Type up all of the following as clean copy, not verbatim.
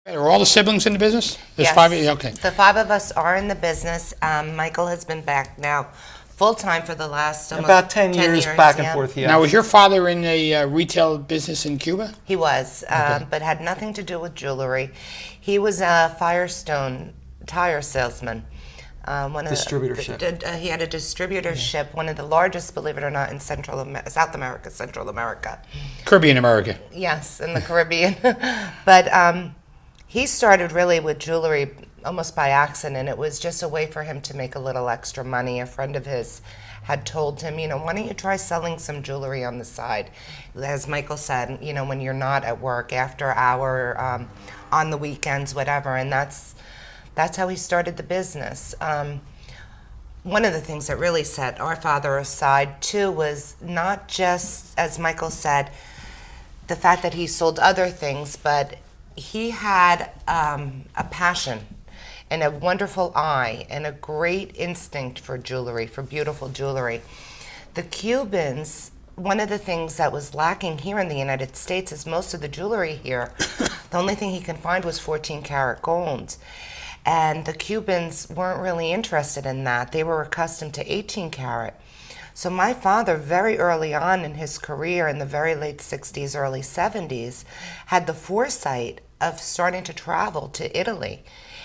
Are all the siblings in the business? There's Yes. 5 of you? Okay. The 5 of us are in the business. Michael has been back now full-time for the last almost About 10 years back and forth, yeah. Now, was your father in a retail business in Cuba? He was, but had nothing to do with jewelry. He was a Firestone tire salesman. Distributorship. He had a distributorship, one of the largest, believe it or not, in South America, Central America. Caribbean America. Yes, in the Caribbean. But he started really with jewelry almost by accident. It was just a way for him to make a little extra money. A friend of his had told him, why don't you try selling some jewelry on the side? As Michael said, when you're not at work, after hour, on the weekends, whatever. And that's how he started the business. One of the things that really set our father aside, too, was not just, as Michael said, the fact that he sold other things, but he had a passion and a wonderful eye and a great instinct for jewelry, for beautiful jewelry. The Cubans, one of the things that was lacking here in the United States is most of the jewelry here, the only thing he could find was 14-karat gold. And the Cubans weren't really interested in that. They were accustomed to 18-karat. So my father, very early on in his career, in the very late 60s, early 70s, had the foresight of starting to travel to Italy.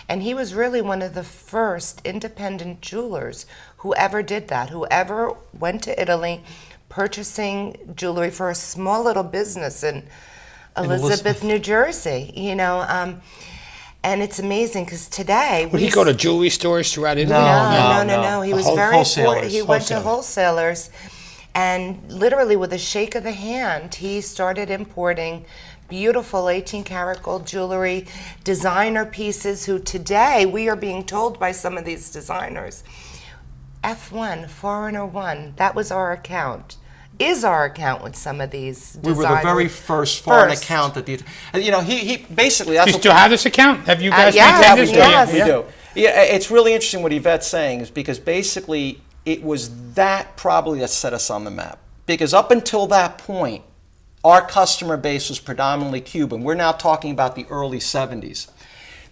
And he was really one of the first independent jewelers who ever did that, who ever went to Italy purchasing jewelry for a small little business in Elizabeth, New Jersey, and it's amazing because today Would he go to jewelry stores throughout Italy? No. He was Wholesalers. He went to wholesalers, and literally with a shake of the hand, he started importing beautiful 18-karat gold jewelry, designer pieces. Who today we are being told by some of these designers, F1, Foreigner 1. That was our account. Is our account with some of these designers. We were the very first foreign account that he basically. That's Do you still have this account? Have you guys yes, maintained this? yes. We do. Yeah, it's really interesting what Yvette's saying is because basically it was that probably that set us on the map. Because up until that point, our customer base was predominantly Cuban. We're now talking about the early 70s.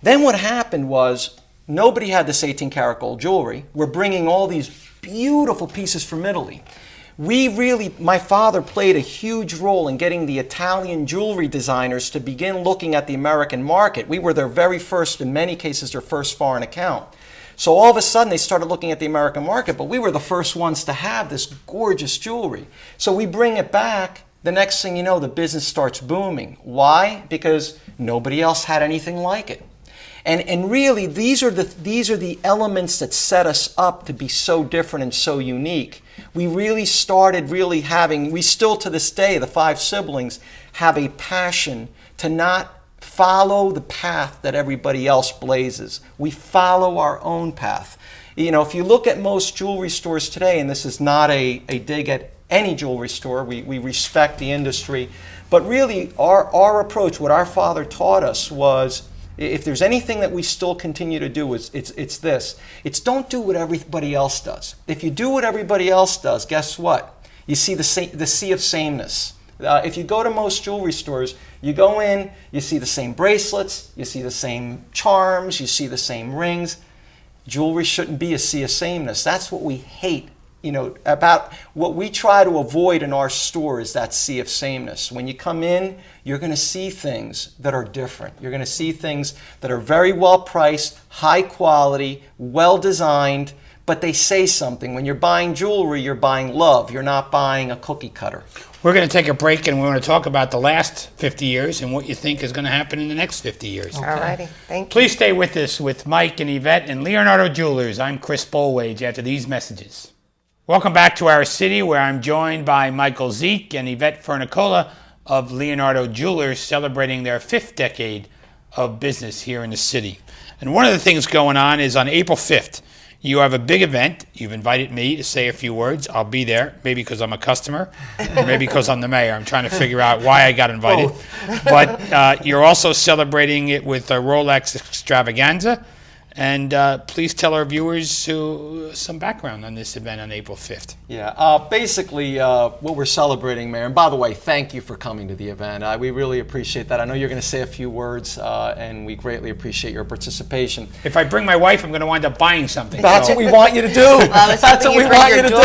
Then what happened was nobody had this 18-karat gold jewelry. We're bringing all these beautiful pieces from Italy. My father played a huge role in getting the Italian jewelry designers to begin looking at the American market. We were their very first, in many cases, their first foreign account. So all of a sudden they started looking at the American market, but we were the first ones to have this gorgeous jewelry. So we bring it back. The next thing you know, the business starts booming. Why? Because nobody else had anything like it. And really, these are the elements that set us up to be so different and so unique. We really started we still to this day, the 5 siblings, have a passion to not follow the path that everybody else blazes. We follow our own path. If you look at most jewelry stores today, and this is not a dig at any jewelry store, we respect the industry, but really our approach, what our father taught us was, if there's anything that we still continue to do, it's this. It's don't do what everybody else does. If you do what everybody else does, guess what? You see the sea of sameness. If you go to most jewelry stores, you go in, you see the same bracelets, you see the same charms, you see the same rings. Jewelry shouldn't be a sea of sameness. That's what we hate. About what we try to avoid in our store is that sea of sameness. When you come in, you're going to see things that are different. You're going to see things that are very well priced, high quality, well designed, but they say something. When you're buying jewelry, you're buying love. You're not buying a cookie cutter. We're going to take a break and we're going to talk about the last 50 years and what you think is going to happen in the next 50 years. Okay. All righty. Thank you. Please stay with us with Mike and Yvette and Leonardo Jewelers. I'm Chris Bollwage after these messages. Welcome back to our city where I'm joined by Michael Zeke and Yvette Fernicola of Leonardo Jewelers celebrating their 5th decade of business here in the city. And one of the things going on is on April 5th, you have a big event. You've invited me to say a few words. I'll be there, maybe because I'm a customer, or maybe because I'm the mayor. I'm trying to figure out why I got invited. Both. But you're also celebrating it with a Rolex extravaganza. And please tell our viewers some background on this event on April 5th. Yeah, basically what we're celebrating, Mayor, and by the way, thank you for coming to the event. We really appreciate that. I know you're going to say a few words, and we greatly appreciate your participation. If I bring my wife, I'm going to wind up buying something. That's so. what we want you to do. That's what we want you to do.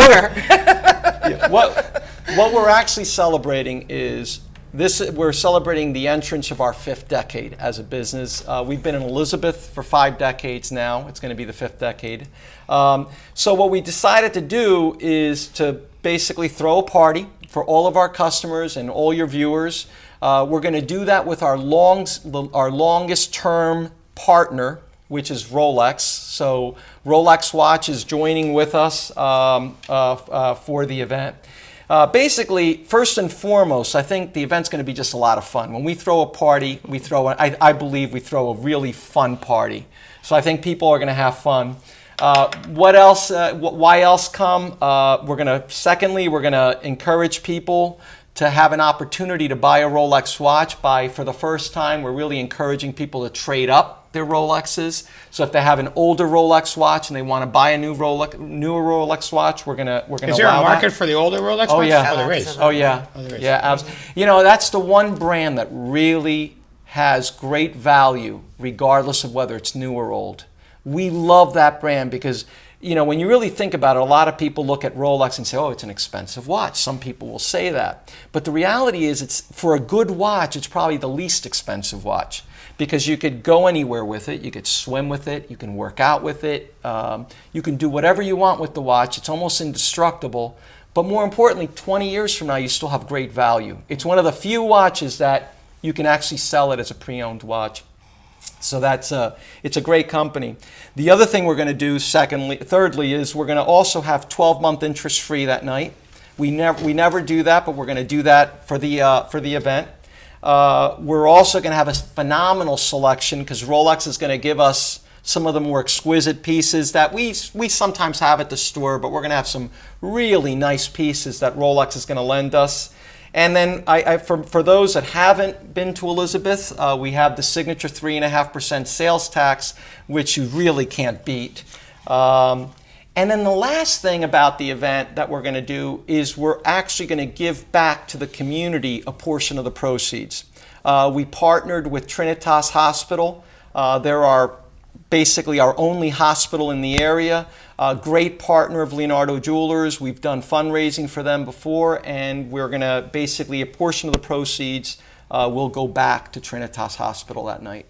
Yeah, what we're actually celebrating is we're celebrating the entrance of our 5th decade as a business. We've been in Elizabeth for 5 decades now. It's going to be the 5th decade. So what we decided to do is to basically throw a party for all of our customers and all your viewers. We're going to do that with our longest term partner, which is Rolex. So Rolex Watch is joining with us for the event. Basically, first and foremost, I think the event's going to be just a lot of fun. When we throw a party, I believe we throw a really fun party. So I think people are going to have fun. What else? Why else come? Secondly, we're going to encourage people to have an opportunity to buy a Rolex watch. For the first time, we're really encouraging people to trade up their Rolexes. So if they have an older Rolex watch and they want to buy a newer Rolex watch, we're gonna Is there a market for the older Rolex watch? Yeah. Oh, there is. Oh yeah. Yeah. Absolutely. That's the one brand that really has great value, regardless of whether it's new or old. We love that brand because, when you really think about it, a lot of people look at Rolex and say, oh, it's an expensive watch. Some people will say that. But the reality is, it's for a good watch, it's probably the least expensive watch because you could go anywhere with it. You could swim with it. You can work out with it. You can do whatever you want with the watch. It's almost indestructible. But more importantly, 20 years from now, you still have great value. It's one of the few watches that you can actually sell it as a pre-owned watch. So it's a great company. The other thing we're going to do thirdly is we're going to also have 12-month interest free that night. We never do that, but we're going to do that for the event. We're also going to have a phenomenal selection because Rolex is going to give us some of the more exquisite pieces that we sometimes have at the store, but we're going to have some really nice pieces that Rolex is going to lend us. And then for those that haven't been to Elizabeth, we have the signature 3.5% sales tax, which you really can't beat. And then the last thing about the event that we're going to do is we're actually going to give back to the community a portion of the proceeds. We partnered with Trinitas Hospital. They're basically our only hospital in the area. A great partner of Leonardo Jewelers. We've done fundraising for them before, and we're going to basically, a portion of the proceeds will go back to Trinitas Hospital that night.